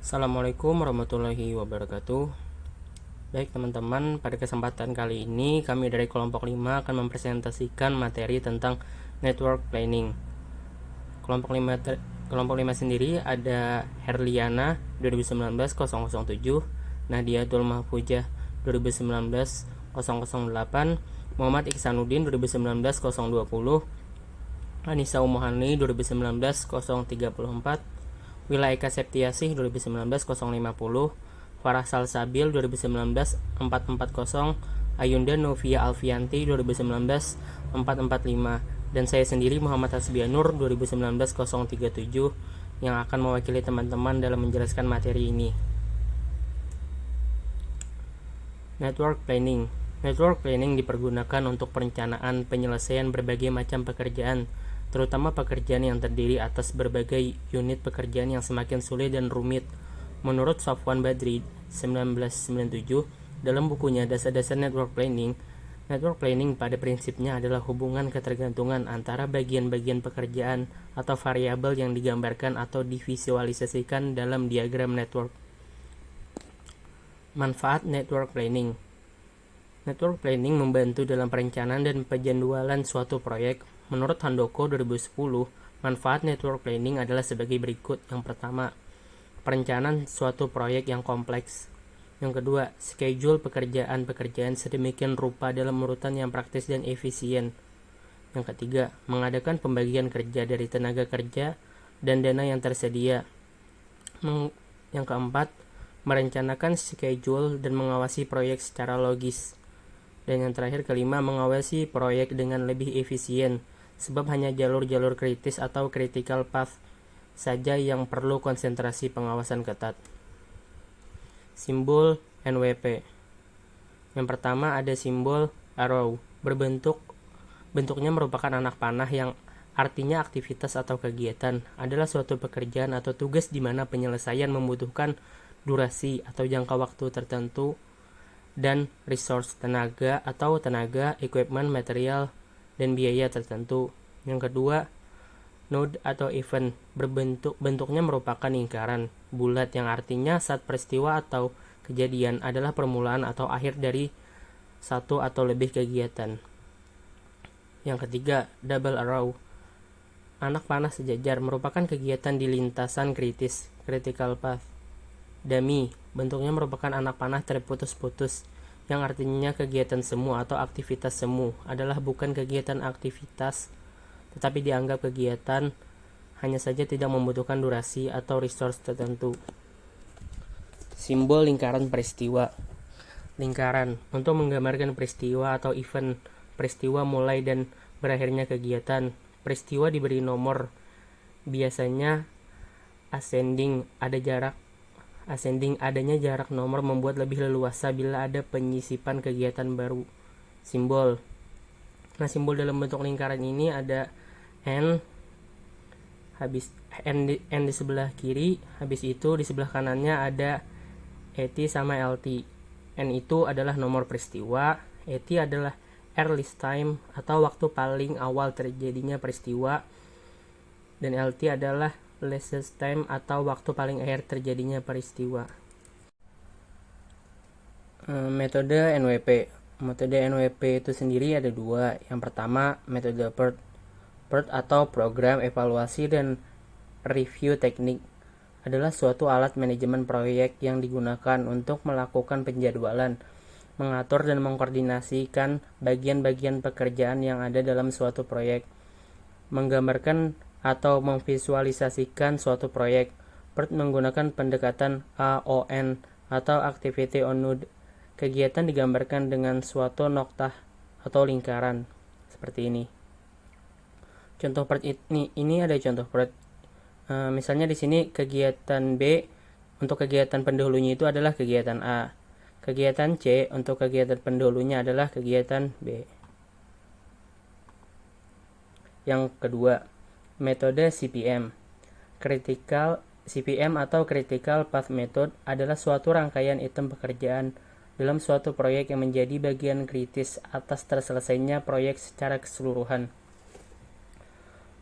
Assalamualaikum warahmatullahi wabarakatuh. Baik teman-teman, pada kesempatan kali ini kami dari kelompok 5 akan mempresentasikan materi tentang network planning. Kelompok 5 sendiri ada Herliana 2019-007, Nadiatul Mahfujah 2019-008, Muhammad Iksanuddin 2019-020, Anissa Umuhani 2019-034, Wila Eka Septiasih 2019-050, Farah Salsabil 2019-440, Ayunda Novia Alfianti 2019-445, dan saya sendiri Muhammad Hasbianur 2019-037 yang akan mewakili teman-teman dalam menjelaskan materi ini. Network Planning. Network planning dipergunakan untuk perencanaan penyelesaian berbagai macam pekerjaan, terutama pekerjaan yang terdiri atas berbagai unit pekerjaan yang semakin sulit dan rumit. Menurut Safwan Badri 1997 dalam bukunya Dasar-Dasar Network Planning pada prinsipnya adalah hubungan ketergantungan antara bagian-bagian pekerjaan atau variabel yang digambarkan atau divisualisasikan dalam diagram network. Manfaat Network Planning. Network planning membantu dalam perencanaan dan penjadwalan suatu proyek. Menurut Handoko 2010, manfaat network planning adalah sebagai berikut. Yang pertama, perencanaan suatu proyek yang kompleks. Yang kedua, schedule pekerjaan-pekerjaan sedemikian rupa dalam urutan yang praktis dan efisien. Yang ketiga, mengadakan pembagian kerja dari tenaga kerja dan dana yang tersedia. Yang keempat, merencanakan schedule dan mengawasi proyek secara logis. Dan yang terakhir kelima, mengawasi proyek dengan lebih efisien, sebab hanya jalur-jalur kritis atau critical path saja yang perlu konsentrasi pengawasan ketat. Simbol NWP. Yang pertama ada simbol arrow, bentuknya merupakan anak panah yang artinya aktivitas atau kegiatan, adalah suatu pekerjaan atau tugas di mana penyelesaian membutuhkan durasi atau jangka waktu tertentu dan resource tenaga, equipment, material, dan biaya tertentu. Yang kedua, node atau event, bentuknya merupakan lingkaran bulat yang artinya saat peristiwa atau kejadian adalah permulaan atau akhir dari satu atau lebih kegiatan. Yang ketiga, double arrow, anak panah sejajar, merupakan kegiatan di lintasan kritis, critical path. Dummy, bentuknya merupakan anak panah terputus-putus, yang artinya kegiatan semu atau aktivitas semu, adalah bukan kegiatan aktivitas, tetapi dianggap kegiatan, hanya saja tidak membutuhkan durasi atau resource tertentu. Simbol lingkaran peristiwa. Lingkaran, untuk menggambarkan peristiwa atau event, peristiwa mulai dan berakhirnya kegiatan. Peristiwa diberi nomor, biasanya ascending, adanya jarak nomor membuat lebih leluasa bila ada penyisipan kegiatan baru. Simbol. Nah, simbol dalam bentuk lingkaran ini ada N, N di sebelah kiri, habis itu di sebelah kanannya ada ET sama LT. N itu adalah nomor peristiwa, ET adalah earliest time atau waktu paling awal terjadinya peristiwa, dan LT adalah latest time atau waktu paling akhir terjadinya peristiwa. Metode NWP. Metode NWP itu sendiri ada dua. Yang pertama, metode PERT. PERT atau program evaluasi dan review teknik adalah suatu alat manajemen proyek yang digunakan untuk melakukan penjadwalan, mengatur dan mengkoordinasikan bagian-bagian pekerjaan yang ada dalam suatu proyek, menggambarkan atau memvisualisasikan suatu proyek. PERT menggunakan pendekatan AON atau Activity on Node. Kegiatan digambarkan dengan suatu noktah atau lingkaran seperti ini. Contoh PERT ini ada contoh PERT. Misalnya di sini kegiatan B untuk kegiatan pendahulunya itu adalah kegiatan A. Kegiatan C untuk kegiatan pendahulunya adalah kegiatan B. Yang kedua, metode CPM. CPM atau Critical Path Method adalah suatu rangkaian item pekerjaan dalam suatu proyek yang menjadi bagian kritis atas terselesainya proyek secara keseluruhan.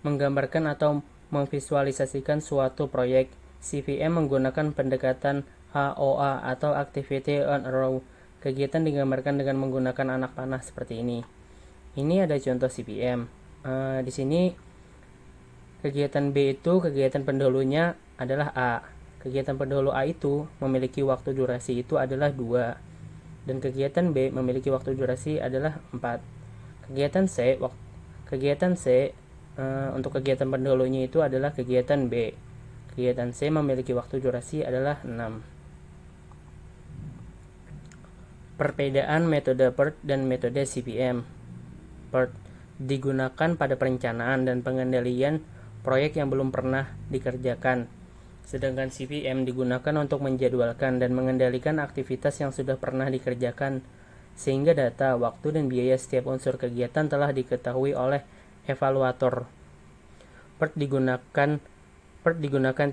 Menggambarkan atau memvisualisasikan suatu proyek CVM menggunakan pendekatan AOA atau Activity on a Row. Kegiatan digambarkan dengan menggunakan anak panah seperti ini. Ini ada contoh CVM. Di sini kegiatan B itu kegiatan pendahulunya adalah A. Kegiatan pendahulu A itu memiliki waktu durasi itu adalah 2. Dan kegiatan B memiliki waktu durasi adalah 4. Kegiatan C untuk kegiatan pendahulunya itu adalah kegiatan B. Kegiatan C memiliki waktu durasi adalah 6. Perbedaan metode PERT dan metode CPM. PERT digunakan pada perencanaan dan pengendalian proyek yang belum pernah dikerjakan, sedangkan CPM digunakan untuk menjadwalkan dan mengendalikan aktivitas yang sudah pernah dikerjakan, sehingga data, waktu, dan biaya setiap unsur kegiatan telah diketahui oleh evaluator. PERT digunakan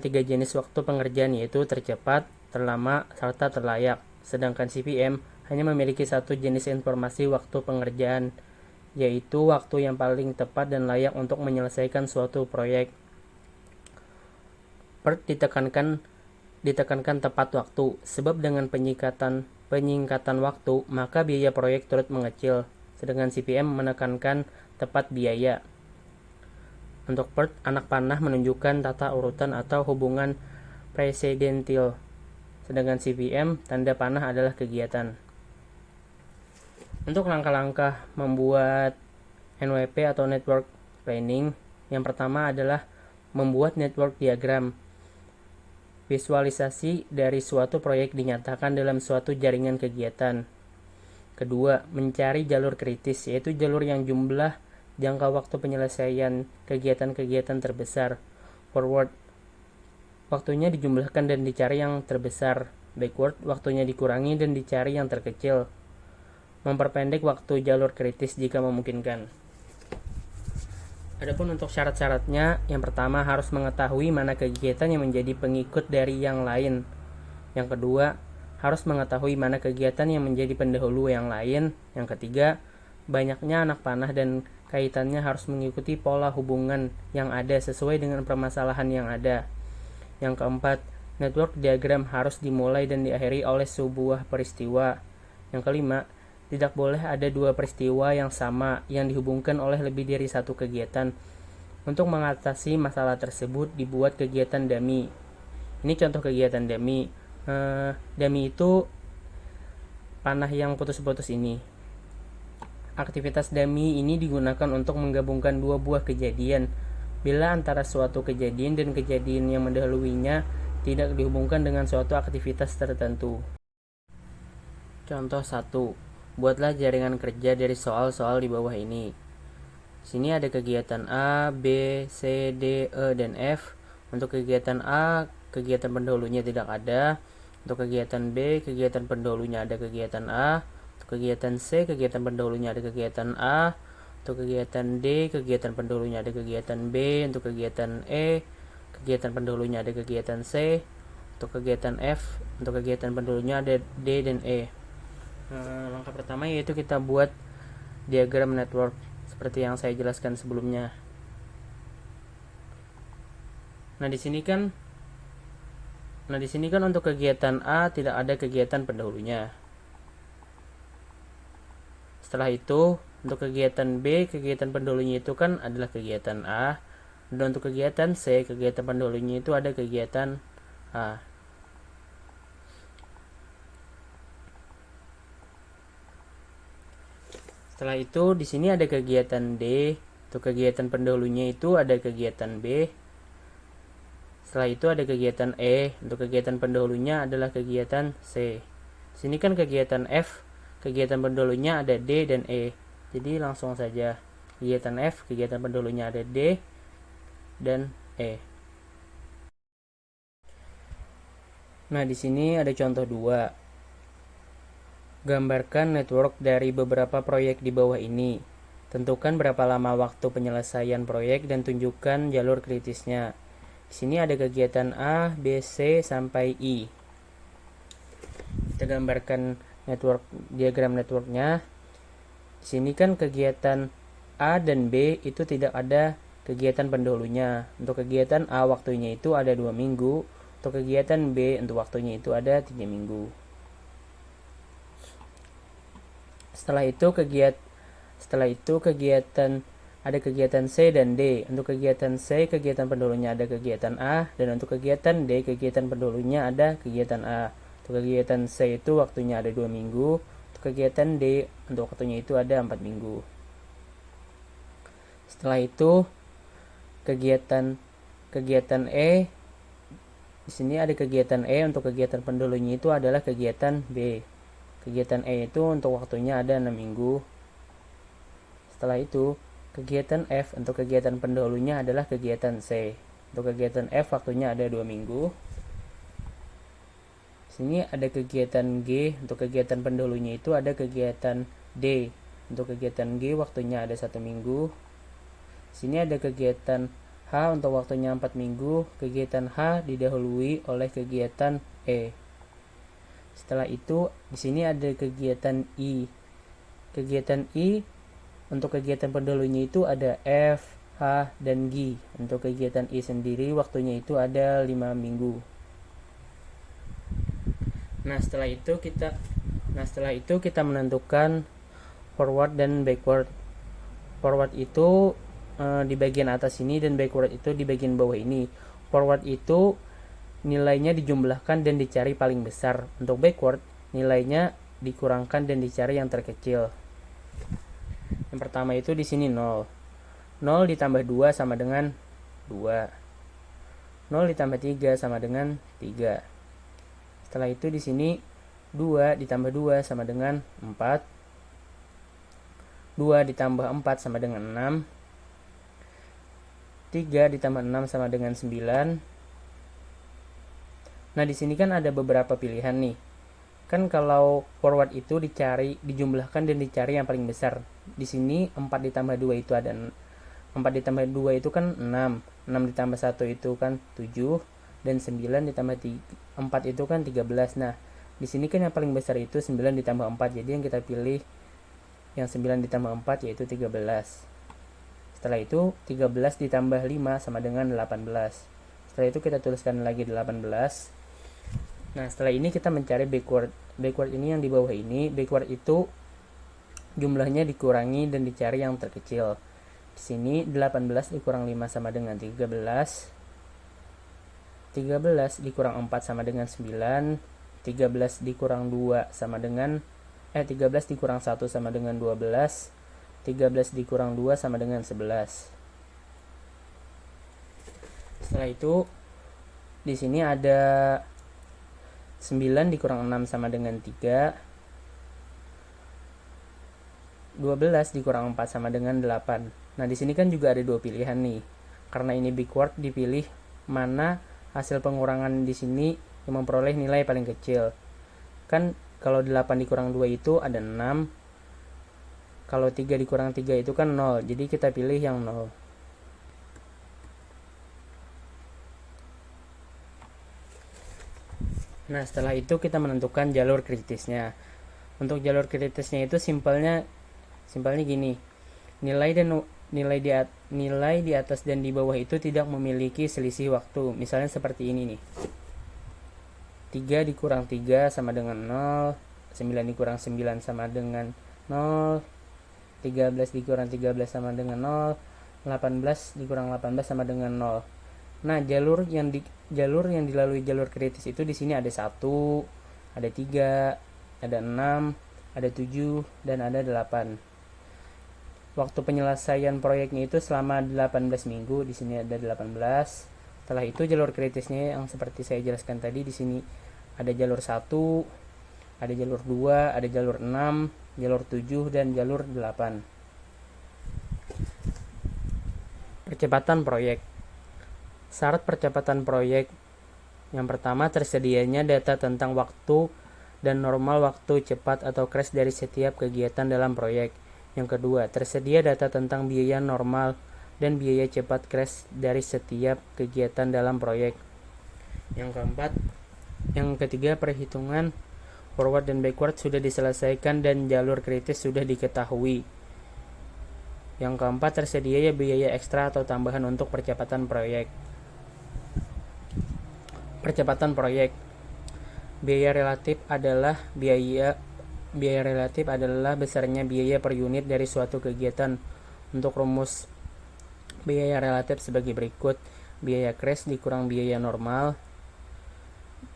3 jenis waktu pengerjaan, yaitu tercepat, terlama, serta terlayak, sedangkan CPM hanya memiliki satu jenis informasi waktu pengerjaan, yaitu waktu yang paling tepat dan layak untuk menyelesaikan suatu proyek. PERT ditekankan tepat waktu, sebab dengan penyingkatan waktu, maka biaya proyek turut mengecil, sedangkan CPM menekankan tepat biaya. Untuk PERT, anak panah menunjukkan tata urutan atau hubungan presidentil, sedangkan CPM, tanda panah adalah kegiatan. Untuk langkah-langkah membuat NWP atau Network Planning, yang pertama adalah membuat network diagram. Visualisasi dari suatu proyek dinyatakan dalam suatu jaringan kegiatan. Kedua, mencari jalur kritis, yaitu jalur yang jumlah jangka waktu penyelesaian kegiatan-kegiatan terbesar. Forward, waktunya dijumlahkan dan dicari yang terbesar. Backward, waktunya dikurangi dan dicari yang terkecil. Memperpendek waktu jalur kritis jika memungkinkan. Adapun untuk syarat-syaratnya, yang pertama harus mengetahui mana kegiatan yang menjadi pengikut dari yang lain. Yang kedua, harus mengetahui mana kegiatan yang menjadi pendahulu yang lain. Yang ketiga, banyaknya anak panah dan kaitannya harus mengikuti pola hubungan yang ada sesuai dengan permasalahan yang ada. Yang keempat, network diagram harus dimulai dan diakhiri oleh sebuah peristiwa. Yang kelima, tidak boleh ada 2 peristiwa yang sama yang dihubungkan oleh lebih dari satu kegiatan. Untuk mengatasi masalah tersebut, dibuat kegiatan dummy. Ini contoh kegiatan dummy. Dummy itu panah yang putus-putus ini. Aktivitas dummy ini digunakan untuk menggabungkan 2 buah kejadian bila antara suatu kejadian dan kejadian yang mendahuluinya tidak dihubungkan dengan suatu aktivitas tertentu. Contoh 1. Buatlah jaringan kerja dari soal-soal di bawah ini. Sini ada kegiatan A, B, C, D, E, dan F. Untuk kegiatan A, kegiatan pendahulunya tidak ada. Untuk kegiatan B, kegiatan pendahulunya ada kegiatan A. Untuk kegiatan C, kegiatan pendahulunya ada kegiatan A. Untuk kegiatan D, kegiatan pendahulunya ada kegiatan B. Untuk kegiatan E, kegiatan pendahulunya ada kegiatan C. Untuk kegiatan F, untuk kegiatan pendahulunya ada D dan E. Langkah pertama yaitu kita buat diagram network seperti yang saya jelaskan sebelumnya. Nah, di sini kan untuk kegiatan A tidak ada kegiatan pendahulunya. Setelah itu, untuk kegiatan B, kegiatan pendahulunya itu kan adalah kegiatan A. Dan untuk kegiatan C, kegiatan pendahulunya itu ada kegiatan A. Setelah itu di sini ada kegiatan D, untuk kegiatan pendahulunya itu ada kegiatan B. Setelah itu ada kegiatan E, untuk kegiatan pendahulunya adalah kegiatan C. Di sini kan kegiatan F, kegiatan pendahulunya ada D dan E. Jadi langsung saja kegiatan F, kegiatan pendahulunya ada D dan E. Nah, di sini ada contoh 2. Gambarkan network dari beberapa proyek di bawah ini. Tentukan berapa lama waktu penyelesaian proyek dan tunjukkan jalur kritisnya. Di sini ada kegiatan A, B, C sampai I. Kita gambarkan diagram networknya. Di sini kan kegiatan A dan B itu tidak ada kegiatan pendahulunya. Untuk kegiatan A waktunya itu ada 2 minggu. Untuk kegiatan B, untuk waktunya itu ada 3 minggu. Setelah itu kegiatan ada kegiatan C dan D. Untuk kegiatan C, kegiatan pendahulunya ada kegiatan A, dan untuk kegiatan D, kegiatan pendahulunya ada kegiatan A. Untuk kegiatan C itu waktunya ada 2 minggu. Untuk kegiatan D, untuk waktunya itu ada 4 minggu. Setelah itu kegiatan E, di sini ada kegiatan E, untuk kegiatan pendahulunya itu adalah kegiatan B. Kegiatan E itu untuk waktunya ada 6 minggu. Setelah itu, kegiatan F untuk kegiatan pendahulunya adalah kegiatan C. Untuk kegiatan F waktunya ada 2 minggu. Sini ada kegiatan G, untuk kegiatan pendahulunya itu ada kegiatan D. Untuk kegiatan G waktunya ada 1 minggu. Sini ada kegiatan H, untuk waktunya 4 minggu. Kegiatan H didahului oleh kegiatan E. Setelah itu, di sini ada kegiatan I. Kegiatan I untuk kegiatan pendahulunya itu ada F, H, dan G. Untuk kegiatan I sendiri waktunya itu ada 5 minggu. Nah, setelah itu kita menentukan forward dan backward. Forward itu di bagian atas ini dan backward itu di bagian bawah ini. Forward itu nilainya dijumlahkan dan dicari paling besar. Untuk backward, nilainya dikurangkan dan dicari yang terkecil. Yang pertama itu di sini 0. 0 ditambah 2 sama dengan 2. 0 ditambah 3 sama dengan 3. Setelah itu di sini 2 ditambah 2 sama dengan 4. 2 ditambah 4 sama dengan 6. 3 ditambah 6 sama dengan 9. Nah, di sini kan ada beberapa pilihan nih. Kan kalau forward itu dijumlahkan dan dicari yang paling besar. Di sini 4 ditambah 2 itu ada 4 ditambah 2 itu kan 6. 6 ditambah 1 itu kan 7 dan 9 ditambah 4 itu kan 13. Nah, di sini kan yang paling besar itu 9 ditambah 4. Jadi yang kita pilih yang 9 ditambah 4 yaitu 13. Setelah itu 13 ditambah 5 sama dengan 18. Setelah itu kita tuliskan lagi 18. Nah, setelah ini kita mencari backward. Backward ini yang di bawah ini. Backward itu jumlahnya dikurangi dan dicari yang terkecil. Di sini 18 dikurang 5 sama dengan 13. 13 dikurang 4 sama dengan 9. 13 dikurang 2 sama dengan 13 dikurang 1 sama dengan 12. 13 dikurang 2 sama dengan 11. Setelah itu di sini ada 9 dikurang 6 sama dengan 3. 12 dikurang 4 sama dengan 8. Nah, di sini kan juga ada dua pilihan nih. Karena ini backward, dipilih mana hasil pengurangan di sini yang memperoleh nilai paling kecil. Kan kalau 8 dikurang 2 itu ada 6. Kalau 3 dikurang 3 itu kan 0. Jadi kita pilih yang 0. Nah, setelah itu kita menentukan jalur kritisnya. Untuk jalur kritisnya itu simpelnya gini. Nilai di atas dan di bawah itu tidak memiliki selisih waktu. Misalnya seperti ini nih. 3 dikurang 3 sama dengan 0. 9 dikurang 9 sama dengan 0. 13 dikurang 13 sama dengan 0. 18 dikurang 18 sama dengan 0. Nah, jalur yang dilalui jalur kritis itu di sini ada 1, ada 3, ada 6, ada 7, dan ada 8. Waktu penyelesaian proyeknya itu selama 18 minggu, di sini ada 18. Setelah itu jalur kritisnya yang seperti saya jelaskan tadi, di sini ada jalur 1, ada jalur 2, ada jalur 6, jalur 7, dan jalur 8. Percepatan proyek. Syarat percepatan proyek. Yang pertama, tersedianya data tentang waktu dan normal waktu cepat atau crash dari setiap kegiatan dalam proyek. Yang kedua, tersedia data tentang biaya normal dan biaya cepat crash dari setiap kegiatan dalam proyek. Yang ketiga, perhitungan forward dan backward sudah diselesaikan dan jalur kritis sudah diketahui. Yang keempat, tersedia biaya ekstra atau tambahan untuk percepatan proyek. Percepatan proyek. Biaya relatif adalah besarnya biaya per unit dari suatu kegiatan. Untuk rumus biaya relatif sebagai berikut: biaya crash dikurang biaya normal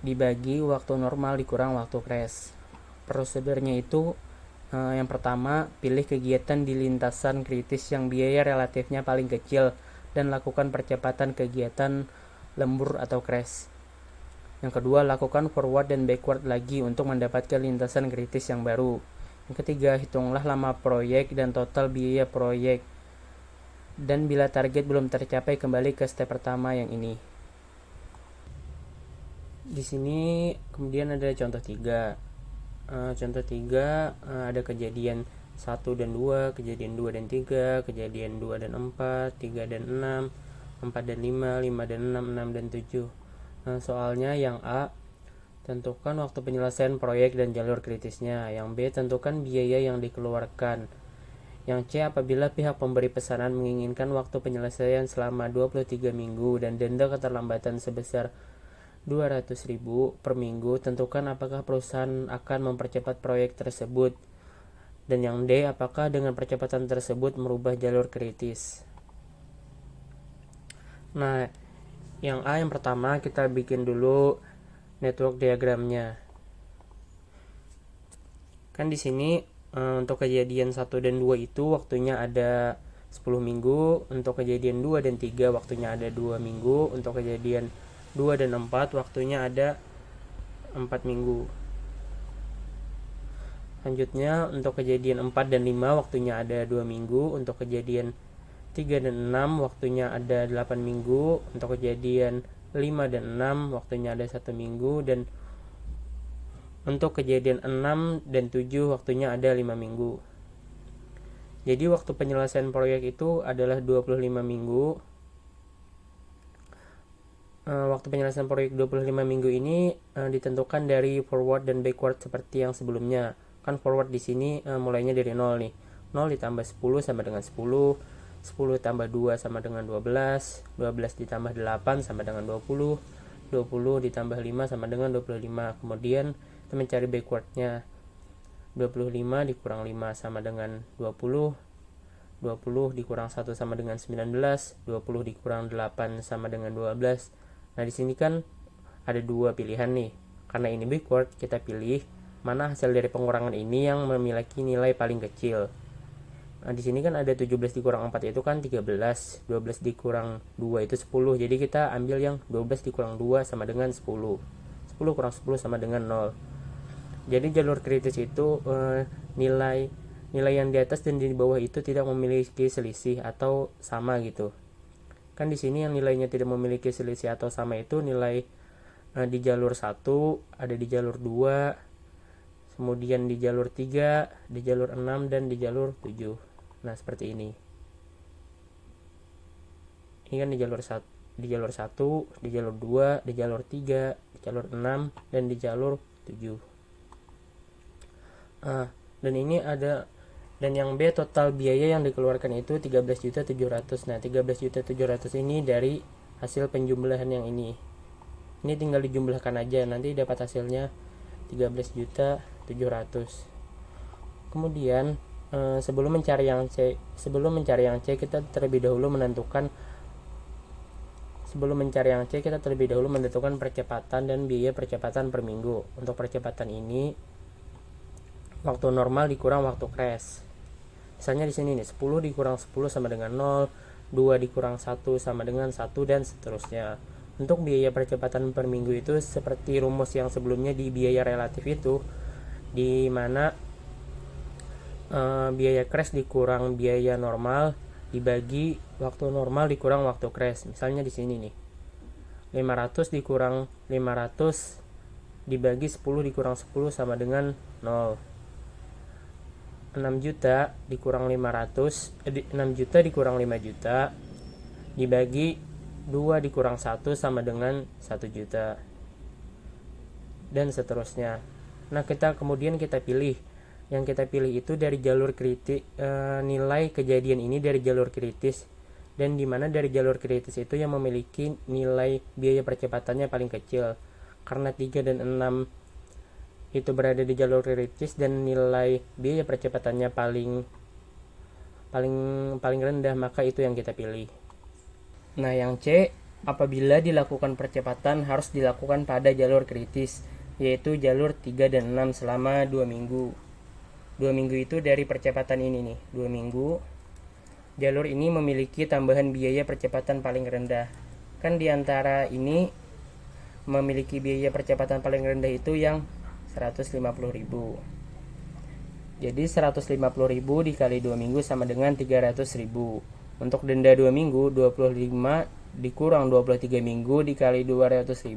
dibagi waktu normal dikurang waktu crash. Prosedurnya itu yang pertama, pilih kegiatan di lintasan kritis yang biaya relatifnya paling kecil dan lakukan percepatan kegiatan lembur atau crash. Yang kedua, lakukan forward dan backward lagi untuk mendapatkan lintasan kritis yang baru. Yang ketiga, hitunglah lama proyek dan total biaya proyek. Dan bila target belum tercapai, kembali ke step pertama yang ini. Di sini kemudian ada contoh 3. Contoh 3 ada kejadian 1 dan 2, kejadian 2 dan 3, kejadian 2 dan 4, 3 dan 6, 4 dan 5, 5 dan 6, 6 dan 7. Soalnya yang A, tentukan waktu penyelesaian proyek dan jalur kritisnya. Yang B, tentukan biaya yang dikeluarkan. Yang C, apabila pihak pemberi pesanan menginginkan waktu penyelesaian selama 23 minggu dan denda keterlambatan sebesar 200.000 per minggu, tentukan apakah perusahaan akan mempercepat proyek tersebut. Dan yang D, apakah dengan percepatan tersebut merubah jalur kritis. Nah, yang A, yang pertama kita bikin dulu network diagramnya. Kan di sini untuk kejadian 1 dan 2 itu waktunya ada 10 minggu, untuk kejadian 2 dan 3 waktunya ada 2 minggu, untuk kejadian 2 dan 4 waktunya ada 4 minggu. Selanjutnya untuk kejadian 4 dan 5 waktunya ada 2 minggu, untuk kejadian 3 dan 6 waktunya ada 8 minggu, untuk kejadian 5 dan 6 waktunya ada 1 minggu, dan untuk kejadian 6 dan 7 waktunya ada 5 minggu. Jadi waktu penyelesaian proyek itu adalah 25 minggu. Waktu penyelesaian proyek 25 minggu ini ditentukan dari forward dan backward seperti yang sebelumnya. Kan forward di sini mulainya dari 0 nih. 0 ditambah 10 sama dengan 10. 10 tambah 2 sama dengan 12, 12 ditambah 8 sama dengan 20, 20 ditambah 5 sama dengan 25. Kemudian kita mencari backwardnya. 25 dikurang 5 sama dengan 20, 20 dikurang 1 sama dengan 19, 20 dikurang 8 sama dengan 12. Nah, di sini kan ada 2 pilihan nih. Karena ini backward, kita pilih mana hasil dari pengurangan ini yang memiliki nilai paling kecil. Nah, di sini kan ada 17 dikurang 4 itu kan 13, 12 dikurang 2 itu 10. Jadi kita ambil yang 12 dikurang 2 sama dengan 10. 10 kurang 10 sama dengan 0. Jadi jalur kritis itu nilai yang di atas dan di bawah itu tidak memiliki selisih atau sama gitu. Kan di sini yang nilainya tidak memiliki selisih atau sama itu nilai di jalur 1, ada di jalur 2, kemudian di jalur 3, di jalur 6, dan di jalur 7. Nah, seperti ini. Ini kan di jalur 1, di jalur 1, di jalur 2, di jalur 3, di jalur 6, dan di jalur 7. Dan ini ada, dan yang B, total biaya yang dikeluarkan itu 13.700.000. Nah, 13.700.000 ini dari hasil penjumlahan yang ini. Ini tinggal dijumlahkan aja, nanti dapat hasilnya 13.700.000. Kemudian sebelum mencari yang C, kita terlebih dahulu menentukan percepatan dan biaya percepatan per minggu. Untuk percepatan ini waktu normal dikurang waktu crash. Misalnya di sini nih, 10 dikurang 10 sama dengan 0, 2 dikurang 1 sama dengan 1, dan seterusnya. Untuk biaya percepatan per minggu itu seperti rumus yang sebelumnya di biaya relatif itu, di mana biaya crash dikurang biaya normal dibagi waktu normal dikurang waktu crash. Misalnya di sini nih, 500 dikurang 500 dibagi 10 dikurang 10 sama dengan 0. 6 juta dikurang 6 juta dikurang 5 juta dibagi 2 dikurang 1 sama dengan 1 juta, dan seterusnya. Nah, kemudian kita pilih. Yang kita pilih itu dari jalur kritis, nilai kejadian ini dari jalur kritis dan di mana dari jalur kritis itu yang memiliki nilai biaya percepatannya paling kecil. Karena 3 dan 6 itu berada di jalur kritis dan nilai biaya percepatannya paling rendah, maka itu yang kita pilih. Nah, yang C, apabila dilakukan percepatan harus dilakukan pada jalur kritis, yaitu jalur 3 dan 6 selama 2 minggu. 2 minggu itu dari percepatan ini nih, 2 minggu. Jalur ini memiliki tambahan biaya percepatan paling rendah. Kan diantara ini memiliki biaya percepatan paling rendah itu yang 150.000. Jadi 150.000 dikali 2 minggu sama dengan 300.000. Untuk denda 2 minggu, 25 dikurang 23 minggu dikali 200.000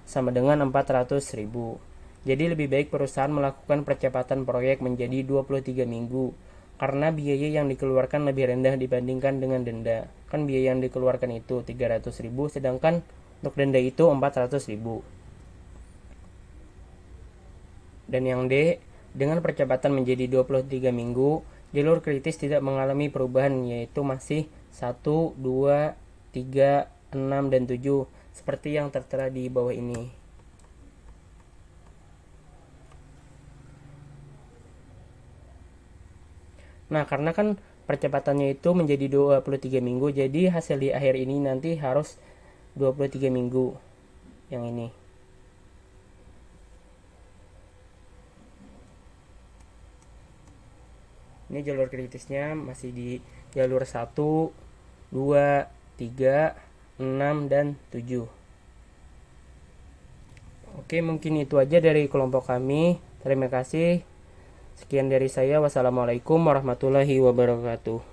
sama dengan 400.000. Jadi lebih baik perusahaan melakukan percepatan proyek menjadi 23 minggu karena biaya yang dikeluarkan lebih rendah dibandingkan dengan denda. Kan biaya yang dikeluarkan itu 300.000 sedangkan untuk denda itu 400.000. Dan yang D, dengan percepatan menjadi 23 minggu, jalur kritis tidak mengalami perubahan, yaitu masih 1, 2, 3, 6, dan 7 seperti yang tertera di bawah ini. Nah, karena kan percepatannya itu menjadi 23 minggu, jadi hasil di akhir ini nanti harus 23 minggu yang ini. Ini jalur kritisnya masih di jalur 1, 2, 3, 6, dan 7. Oke, mungkin itu aja dari kelompok kami. Terima kasih. Sekian dari saya. Wassalamualaikum warahmatullahi wabarakatuh.